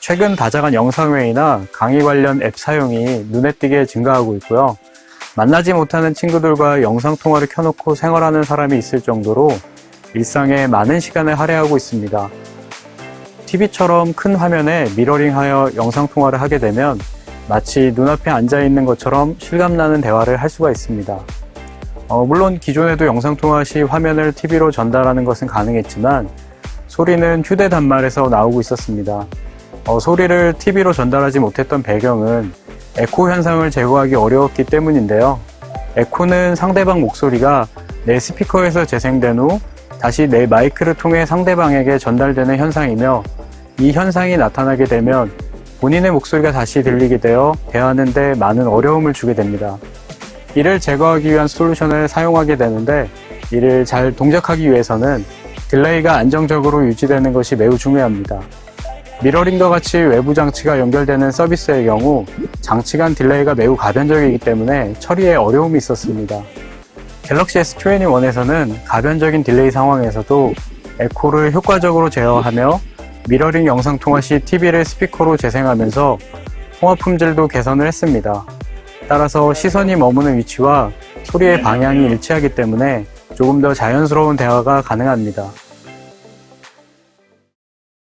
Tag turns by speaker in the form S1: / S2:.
S1: 최근 다자간 영상회의나 강의 관련 앱 사용이 눈에 띄게 증가하고 있고요. 만나지 못하는 친구들과 영상통화를 켜놓고 생활하는 사람이 있을 정도로 일상에 많은 시간을 할애하고 있습니다. TV처럼 큰 화면에 미러링하여 영상통화를 하게 되면 마치 눈앞에 앉아있는 것처럼 실감나는 대화를 할 수가 있습니다. 물론 기존에도 영상통화 시 화면을 TV로 전달하는 것은 가능했지만 소리는 휴대 단말에서 나오고 있었습니다. 소리를 TV로 전달하지 못했던 배경은 에코 현상을 제거하기 어려웠기 때문인데요. 에코는 상대방 목소리가 내 스피커에서 재생된 후 다시 내 마이크를 통해 상대방에게 전달되는 현상이며, 이 현상이 나타나게 되면 본인의 목소리가 다시 들리게 되어 대화하는 데 많은 어려움을 주게 됩니다. 이를 제거하기 위한 솔루션을 사용하게 되는데, 이를 잘 동작하기 위해서는 딜레이가 안정적으로 유지되는 것이 매우 중요합니다. 미러링과 같이 외부 장치가 연결되는 서비스의 경우 장치 간 딜레이가 매우 가변적이기 때문에 처리에 어려움이 있었습니다. 갤럭시 S21에서는 가변적인 딜레이 상황에서도 에코를 효과적으로 제어하며 미러링 영상통화 시 TV를 스피커로 재생하면서 통화 품질도 개선을 했습니다. 따라서 시선이 머무는 위치와 소리의 방향이 일치하기 때문에 조금 더 자연스러운 대화가 가능합니다.